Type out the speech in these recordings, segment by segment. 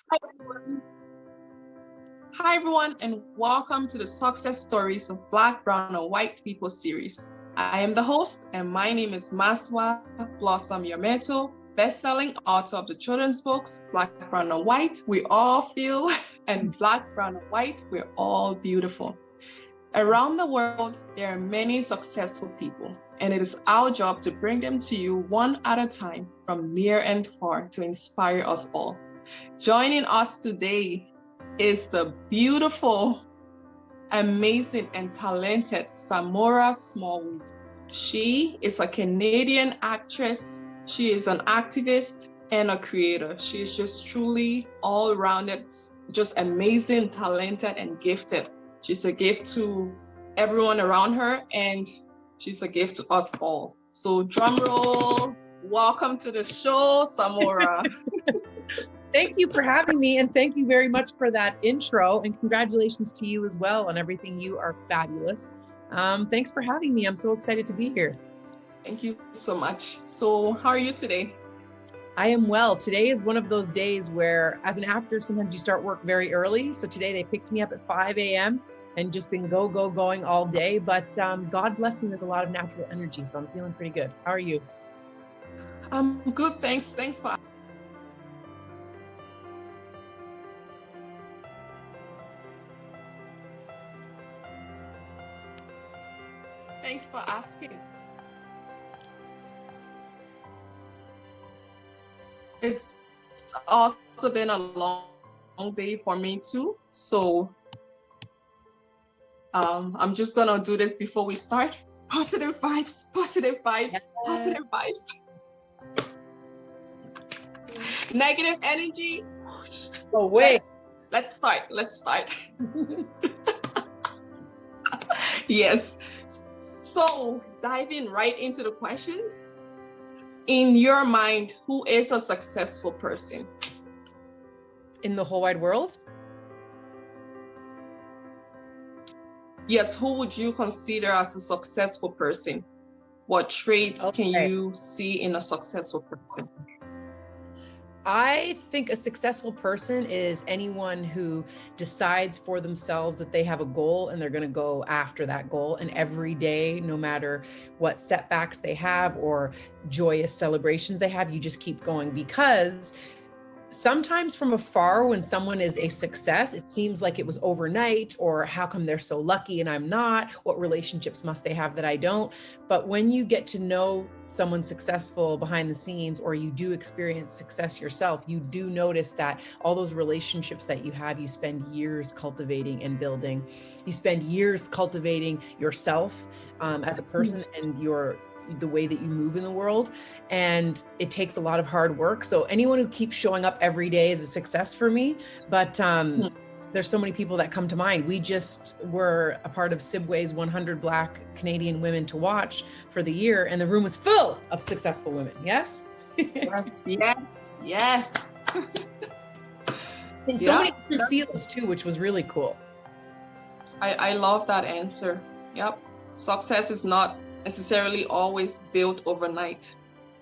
Hi everyone. Hi everyone, and welcome to the Success Stories of Black, Brown, and White People series. I am the host, and my name is Maswa Blossom Yameto, best-selling author of the children's books Black, Brown, and White. We all feel, and Black, Brown, and White. We're all beautiful. Around the world, there are many successful people, and it is our job to bring them to you one at a time from near and far to inspire us all. Joining us today is the beautiful, amazing, and talented Samora Smallwood. She is a Canadian actress. She is an activist and a creator. She is just truly all-rounded, just amazing, talented, and gifted. She's a gift to everyone around her, and she's a gift to us all. So drum roll. Welcome to the show, Samora. Thank you for having me, and thank you very much for that intro, and congratulations to you as well on everything. You are fabulous. Thanks for having me. I'm so excited to be here. Thank you so much. So how are you today? I am well. Today is one of those days where, as an actor, sometimes you start work very early. So today they picked me up at 5 a.m. and just been going all day. But God bless me with a lot of natural energy. So I'm feeling pretty good. How are you? I'm good. Thanks for asking. It's also been a long day for me too. So I'm just gonna do this before we start. Positive vibes, positive vibes, yes. Positive vibes. Negative energy. Oh wait. Let's start. Yes. So diving right into the questions. In your mind, who is a successful person? In the whole wide world? Yes, who would you consider as a successful person? What traits can you see in a successful person? I think a successful person is anyone who decides for themselves that they have a goal and they're going to go after that goal. And every day, no matter what setbacks they have or joyous celebrations they have, you just keep going, because sometimes from afar, when someone is a success, it seems like it was overnight, or how come they're so lucky and I'm not? What relationships must they have that I don't? But when you get to know someone successful behind the scenes, or you do experience success yourself, you do notice that all those relationships that you have, you spend years cultivating and building. You spend years cultivating yourself as a person and the way that you move in the world. And it takes a lot of hard work. So anyone who keeps showing up every day is a success for me. But there's so many people that come to mind. We just were a part of Sibway's 100 Black Canadian Women to Watch for the year, and the room was full of successful women. Yes? Yes. In so many different fields too, which was really cool. I love that answer. Yep. Success is not necessarily always built overnight.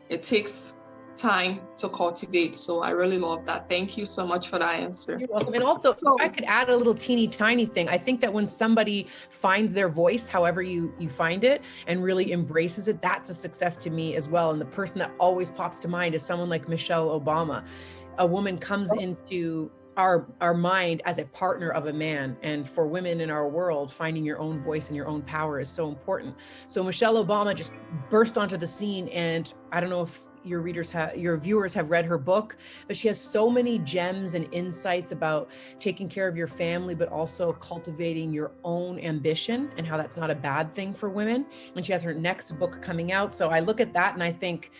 It takes time to cultivate. So I really love that. Thank you so much for that answer. You're welcome. And also, if I could add a little teeny tiny thing, I think that when somebody finds their voice, however you find it, and really embraces it, that's a success to me as well. And the person that always pops to mind is someone like Michelle Obama. A woman comes into our mind as a partner of a man. And for women in our world, finding your own voice and your own power is so important. So Michelle Obama just burst onto the scene, and I don't know if your viewers have read her book, but she has so many gems and insights about taking care of your family, but also cultivating your own ambition and how that's not a bad thing for women. And she has her next book coming out. So I look at that and I think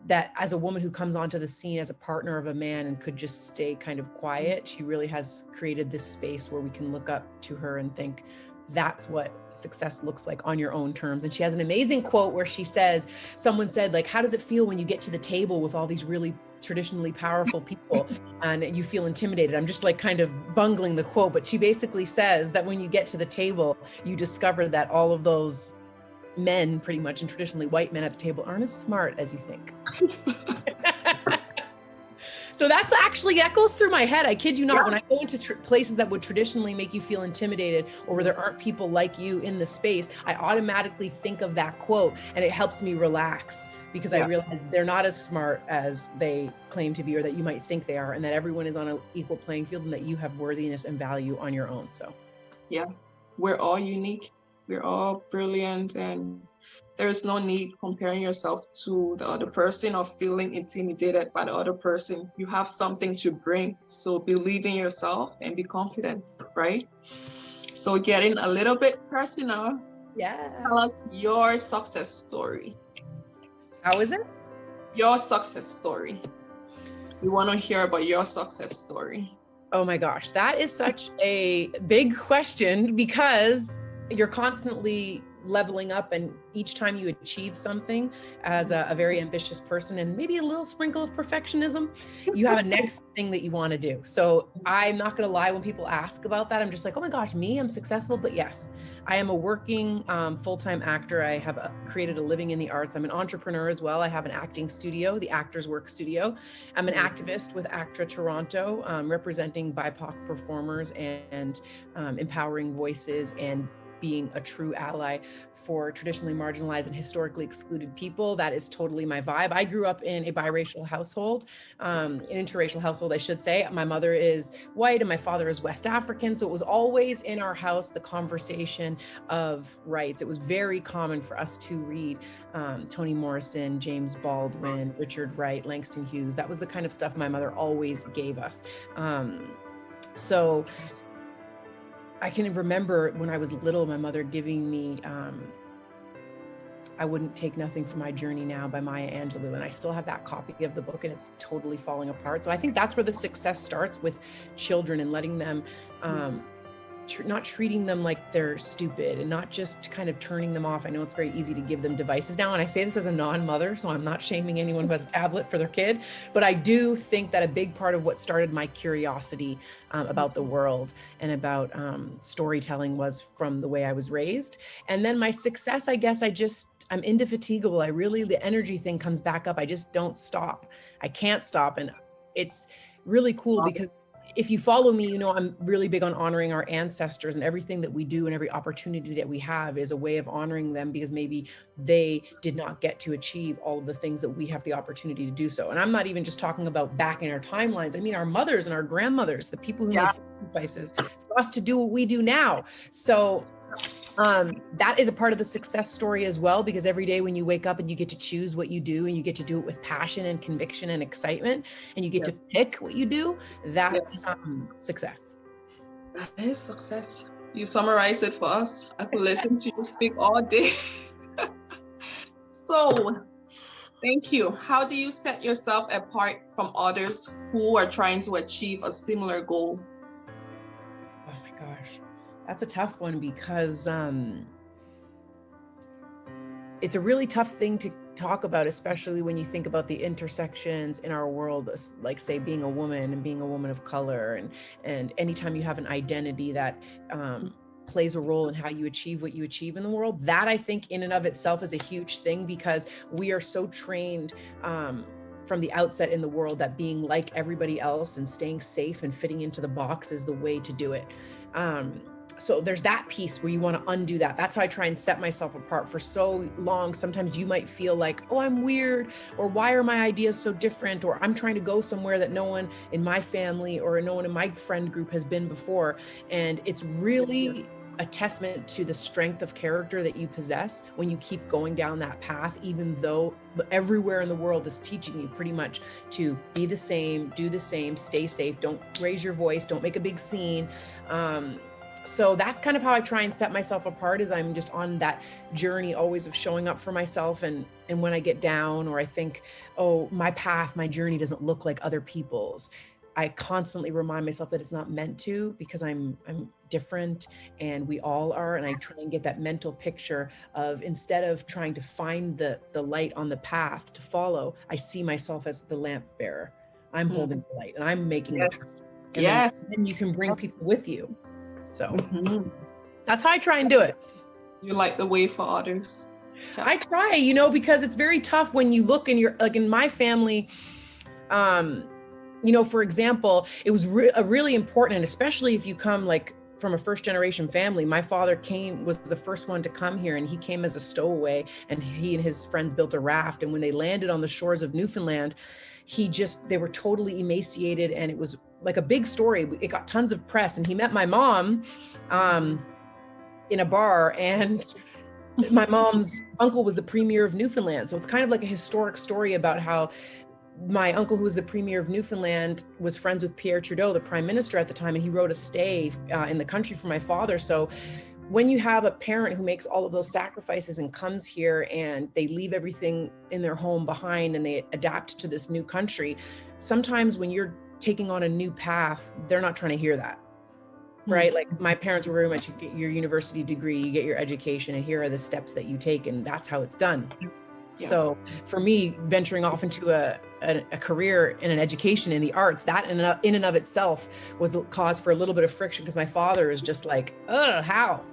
that as a woman who comes onto the scene as a partner of a man and could just stay kind of quiet, she really has created this space where we can look up to her and think, that's what success looks like on your own terms. And she has an amazing quote where she says, someone said, like, how does it feel when you get to the table with all these really traditionally powerful people and you feel intimidated? I'm just like kind of bungling the quote, but she basically says that when you get to the table, you discover that all of those men, pretty much, and traditionally white men at the table, aren't as smart as you think. So that's actually, that goes through my head. I kid you not. When I go into places that would traditionally make you feel intimidated, or where there aren't people like you in the space, I automatically think of that quote, and it helps me relax, because I realize they're not as smart as they claim to be, or that you might think they are, and that everyone is on an equal playing field, and that you have worthiness and value on your own. So yeah, we're all unique. We're all brilliant, and there's no need comparing yourself to the other person or feeling intimidated by the other person. You have something to bring. So believe in yourself and be confident, right? So getting a little bit personal, tell us your success story. How is it? Your success story. We want to hear about your success story. Oh my gosh, that is such a big question, because you're constantly leveling up, and each time you achieve something as a very ambitious person, and maybe a little sprinkle of perfectionism, you have a next thing that you want to do. So I'm not going to lie, when people ask about that, I'm just like, oh my gosh, me, I'm successful. But yes, I am a working full-time actor. I have created a living in the arts. I'm an entrepreneur as well. I have an acting studio, the Actors Work Studio. I'm an activist with ACTRA Toronto, representing BIPOC performers and empowering voices, and being a true ally for traditionally marginalized and historically excluded people. That is totally my vibe. I grew up in a biracial household, an interracial household, I should say. My mother is white and my father is West African. So it was always in our house, the conversation of rights. It was very common for us to read Toni Morrison, James Baldwin, Richard Wright, Langston Hughes. That was the kind of stuff my mother always gave us. So I can remember when I was little, my mother giving me I Wouldn't Take Nothing for My Journey Now by Maya Angelou. And I still have that copy of the book, and it's totally falling apart. So I think that's where the success starts, with children, and letting them, not treating them like they're stupid, and not just kind of turning them off. I know it's very easy to give them devices now. And I say this as a non-mother, so I'm not shaming anyone who has a tablet for their kid. But I do think that a big part of what started my curiosity about the world and about storytelling was from the way I was raised. And then my success, I guess I'm indefatigable. The energy thing comes back up. I just don't stop. I can't stop. And it's really cool, because if you follow me, you know, I'm really big on honoring our ancestors, and everything that we do and every opportunity that we have is a way of honoring them, because maybe they did not get to achieve all of the things that we have the opportunity to do so. And I'm not even just talking about back in our timelines. I mean, our mothers and our grandmothers, the people who made sacrifices for us to do what we do now. So that is a part of the success story as well, because every day when you wake up and you get to choose what you do, and you get to do it with passion and conviction and excitement, and you get to pick what you do, that's success. That is success. You summarized it for us. I could listen to you speak all day. So, thank you. How do you set yourself apart from others who are trying to achieve a similar goal? Oh my gosh. That's a tough one, because it's a really tough thing to talk about, especially when you think about the intersections in our world, like say being a woman and being a woman of color, and anytime you have an identity that plays a role in how you achieve what you achieve in the world. That, I think, in and of itself is a huge thing, because we are so trained from the outset in the world that being like everybody else and staying safe and fitting into the box is the way to do it. So there's that piece where you want to undo that. That's how I try and set myself apart. For so long, sometimes you might feel like, oh, I'm weird, or why are my ideas so different, or I'm trying to go somewhere that no one in my family or no one in my friend group has been before. And it's really a testament to the strength of character that you possess when you keep going down that path, even though everywhere in the world is teaching you pretty much to be the same, do the same, stay safe, don't raise your voice, don't make a big scene. So that's kind of how I try and set myself apart, is I'm just on that journey always of showing up for myself. And when I get down, or I think, oh, my path, my journey doesn't look like other people's, I constantly remind myself that it's not meant to, because I'm different, and we all are. And I try and get that mental picture of, instead of trying to find the light on the path to follow, I see myself as the lamp bearer. I'm holding the light, and I'm making the path. And then you can bring people with you. So that's how I try and do it. You light the way for others. I try, because it's very tough when you look and you're like, in my family, For example, it was really important, and especially if you come like from a first generation family. My father was the first one to come here, and he came as a stowaway, and he and his friends built a raft. And when they landed on the shores of Newfoundland, they were totally emaciated, and it was like a big story. It got tons of press, and he met my mom in a bar, and my mom's uncle was the premier of Newfoundland. So it's kind of like a historic story about how my uncle, who was the premier of Newfoundland, was friends with Pierre Trudeau, the prime minister at the time, and he wrote a stay in the country for my father. So when you have a parent who makes all of those sacrifices and comes here and they leave everything in their home behind and they adapt to this new country, sometimes when you're taking on a new path, they're not trying to hear that. Right? Like my parents were very much, you get your university degree, you get your education, and here are the steps that you take, and that's how it's done. Yeah. So for me, venturing off into a career in an education in the arts, that in and of itself was the cause for a little bit of friction, because my father is just like, how?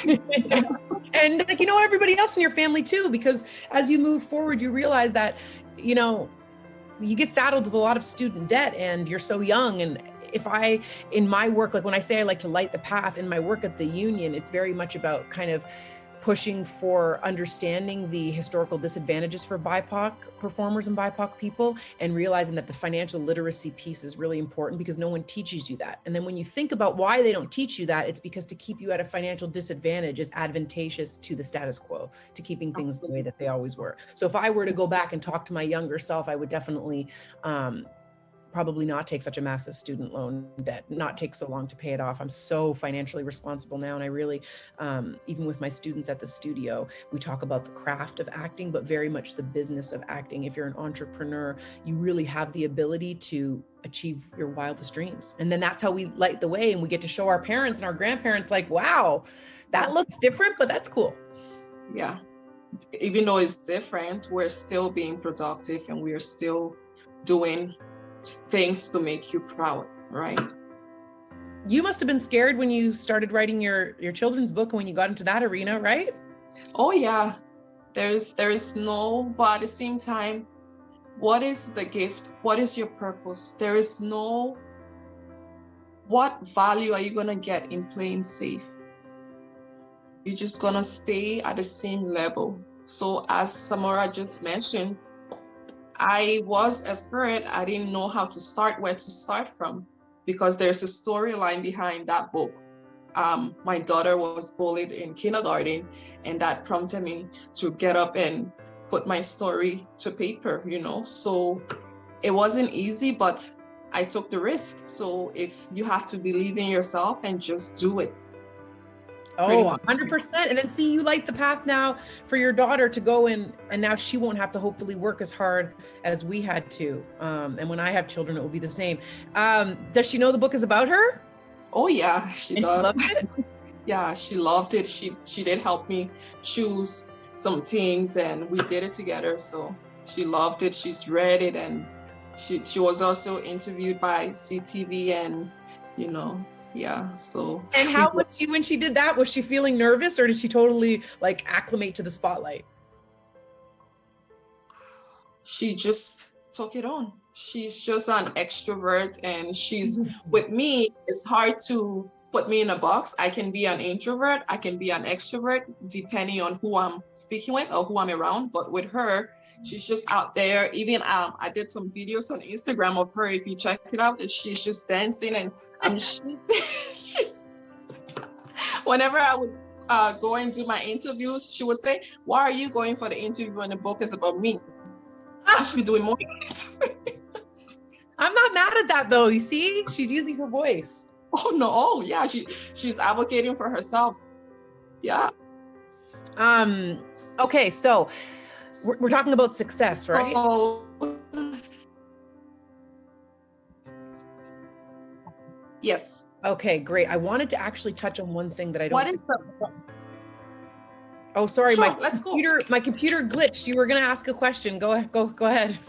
And like, everybody else in your family too, because as you move forward, you realize that, you get saddled with a lot of student debt and you're so young. And in my work, like when I say I like to light the path in my work at the union, it's very much about kind of pushing for understanding the historical disadvantages for BIPOC performers and BIPOC people, and realizing that the financial literacy piece is really important because no one teaches you that. And then when you think about why they don't teach you that, it's because to keep you at a financial disadvantage is advantageous to the status quo, to keeping things the way that they always were. So if I were to go back and talk to my younger self, I would definitely probably not take such a massive student loan debt, not take so long to pay it off. I'm so financially responsible now. And I really, even with my students at the studio, we talk about the craft of acting, but very much the business of acting. If you're an entrepreneur, you really have the ability to achieve your wildest dreams. And then that's how we light the way, and we get to show our parents and our grandparents like, wow, that looks different, but that's cool. Yeah. Even though it's different, we're still being productive and we're still doing things to make you proud, right? You must have been scared when you started writing your children's book, and when you got into that arena, right? Oh yeah, there is no, but at the same time, what is the gift? What is your purpose? There is no, what value are you gonna get in playing safe? You're just gonna stay at the same level. So as Samora just mentioned, I was afraid. I didn't know how to start, where to start from, because there's a storyline behind that book. My daughter was bullied in kindergarten, and that prompted me to get up and put my story to paper, So it wasn't easy, but I took the risk. So if you have to believe in yourself and just do it. Oh, 100%. And then see, you light the path now for your daughter to go in, and now she won't have to hopefully work as hard as we had to. And when I have children, it will be the same. Does she know the book is about her? Oh yeah, she does. She loved it? Yeah, she loved it. She did help me choose some things, and we did it together. So she loved it. She's read it, and she was also interviewed by CTV, and yeah. So. And how was she when she did that? Was she feeling nervous, or did she totally like acclimate to the spotlight? She just took it on. She's just an extrovert, and with me, it's hard to put me in a box. I can be an introvert, I can be an extrovert, depending on who I'm speaking with or who I'm around. But with her, she's just out there. Even I did some videos on Instagram of her. If you check it out, she's just dancing, and she's. Whenever I would go and do my interviews, she would say, "Why are you going for the interview when the book is about me? I should be doing more." I'm not mad at that though. You see, she's using her voice. Oh no! Oh yeah, she's advocating for herself. Yeah. Okay, so we're talking about success, right? Oh. Yes. Okay, great. I wanted to actually touch on one thing that I don't. What is the? Oh, sorry, sure, let's go. My computer glitched. You were going to ask a question. Go ahead.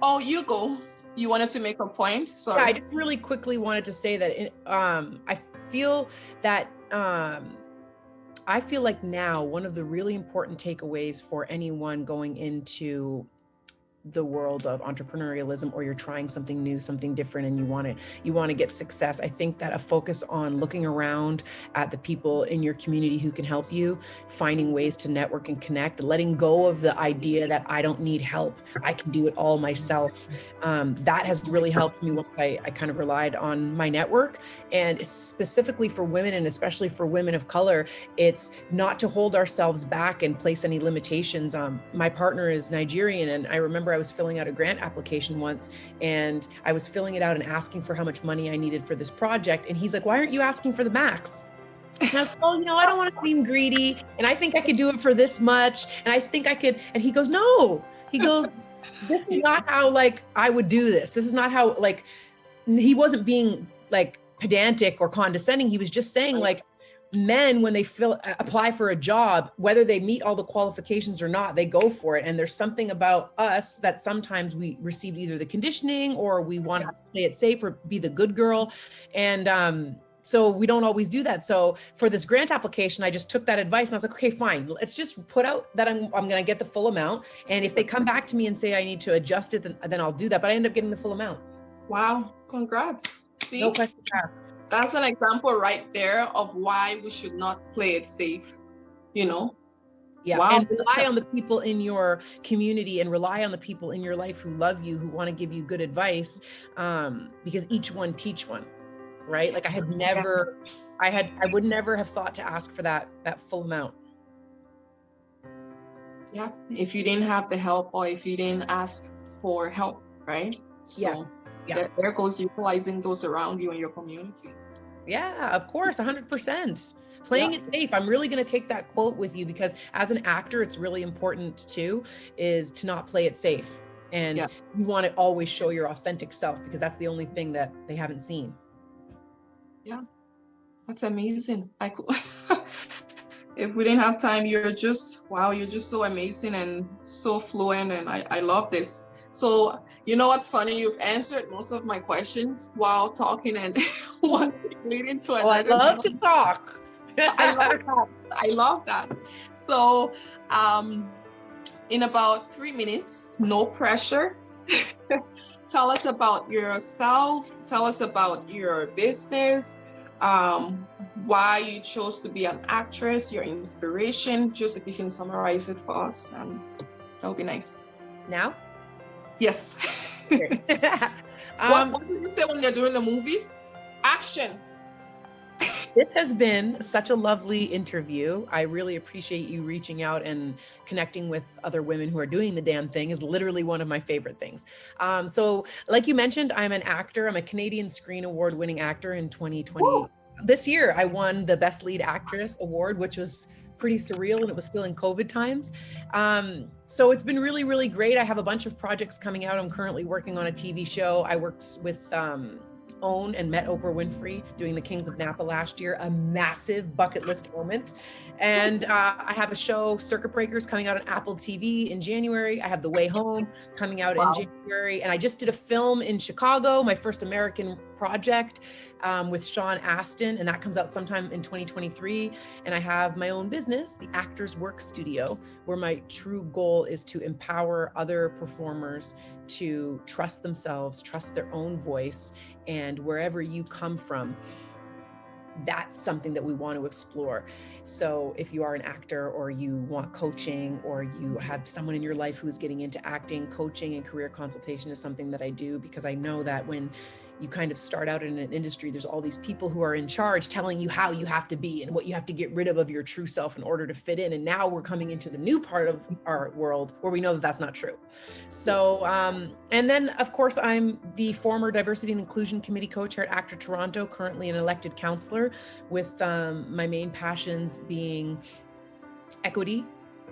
Oh, you go. You wanted to make a point? Sorry. Yeah, I just really quickly wanted to say that I feel that I feel like now one of the really important takeaways for anyone going into the world of entrepreneurialism, or you're trying something new, something different, and you want to get success, I think that a focus on looking around at the people in your community who can help you, finding ways to network and connect, letting go of the idea that I don't need help, I can do it all myself. That has really helped me once I kind of relied on my network. And specifically for women, and especially for women of color, it's not to hold ourselves back and place any limitations. My partner is Nigerian, and I remember I was filling out a grant application once, and I was filling it out and asking for how much money I needed for this project. And he's like, "Why aren't you asking for the max?" And I was like, "Oh, I don't want to seem greedy. And I think I could do it for this much. And I think I could." And he goes, "No," he goes, "This is not how like I would do this. This is not how," like, he wasn't being like pedantic or condescending. He was just saying like, men, when they apply for a job, whether they meet all the qualifications or not, they go for it. And there's something about us that sometimes we receive either the conditioning, or we want to play it safe or be the good girl. And so we don't always do that. So for this grant application, I just took that advice and I was like, okay, fine. Let's just put out that I'm going to get the full amount. And if they come back to me and say I need to adjust it, then I'll do that. But I end up getting the full amount. Wow. Congrats. See, no questions asked. That's an example right there of why we should not play it safe, Yeah. Wow. And rely on the people in your community, and rely on the people in your life who love you, who want to give you good advice, because each one teach one, right? Like I would never have thought to ask for that full amount. Yeah. If you didn't have the help, or if you didn't ask for help, right? So there goes utilizing those around you in your community. Yeah, of course, 100%. Playing it safe. I'm really going to take that quote with you, because as an actor, it's really important too, is to not play it safe. And you want to always show your authentic self, because that's the only thing that they haven't seen. Yeah. That's amazing. If we didn't have time, you're just so amazing and so fluent. And I love this. So, what's funny? You've answered most of my questions while talking, and one thing leading to another. I love to talk. I love that. So, in about 3 minutes, no pressure. Tell us about yourself. Tell us about your business, why you chose to be an actress, your inspiration. Just if you can summarize it for us, that would be nice. Now? Yes. What did you say when you're doing the movies? Action. This has been such a lovely interview. I really appreciate you reaching out and connecting with other women who are doing the damn thing. Is literally one of my favorite things. So like you mentioned, I'm an actor. I'm a Canadian Screen Award winning actor in 2020. Woo! This year, I won the Best Lead Actress Award, which was pretty surreal, and it was still in COVID times. So it's been really, really great. I have a bunch of projects coming out. I'm currently working on a TV show. I worked with OWN and met Oprah Winfrey doing The Kings of Napa last year, a massive bucket list moment. And I have a show, Circuit Breakers, coming out on Apple TV in January. I have The Way Home coming out in January. And I just did a film in Chicago, my first American project, with Sean Astin, and that comes out sometime in 2023. And I have my own business, the Actors Work Studio, where my true goal is to empower other performers to trust themselves, trust their own voice, and wherever you come from, that's something that we want to explore. So if you are an actor, or you want coaching, or you have someone in your life who's getting into acting, coaching and career consultation is something that I do, because I know that when you kind of start out in an industry, there's all these people who are in charge telling you how you have to be and what you have to get rid of your true self in order to fit in. And now we're coming into the new part of our world where we know that that's not true. So, and then of course, I'm the former Diversity and Inclusion Committee co-chair at Actor Toronto, currently an elected counselor, with my main passions being equity,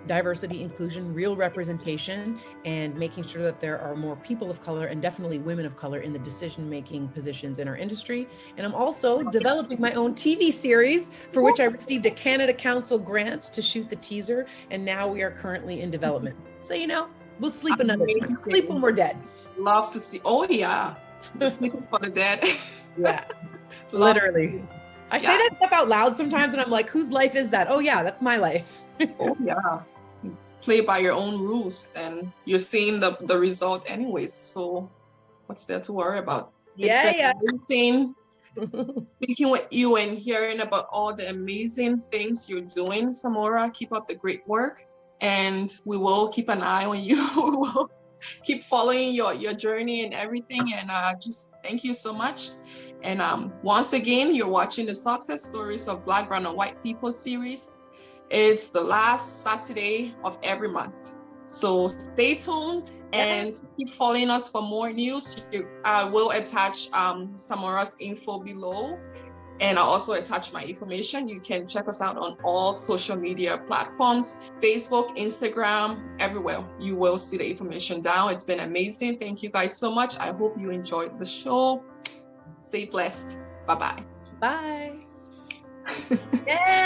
diversity, inclusion, real representation, and making sure that there are more people of color, and definitely women of color, in the decision-making positions in our industry. And I'm also developing my own TV series, for which I received a Canada Council grant to shoot the teaser, and now we are currently in development. So, we'll sleep another time. Sleep when we're dead. Love to see. Oh yeah, sleep for the dead. Yeah, literally. I say that stuff out loud sometimes, and I'm like, whose life is that? Oh yeah, that's my life. Oh yeah. play by your own rules, and you're seeing the result anyways. So what's there to worry about? Yeah, It's been amazing speaking with you and hearing about all the amazing things you're doing, Samora. Keep up the great work, and we will keep an eye on you. We will keep following your journey and everything. And just thank you so much. And once again, you're watching the Success Stories of Black, Brown, and White People series. It's the last Saturday of every month. So stay tuned and keep following us for more news. I will attach Samora's info below, and I'll also attach my information. You can check us out on all social media platforms, Facebook, Instagram, everywhere. You will see the information down. It's been amazing. Thank you guys so much. I hope you enjoyed the show. Stay blessed. Bye-bye. Bye. Yeah.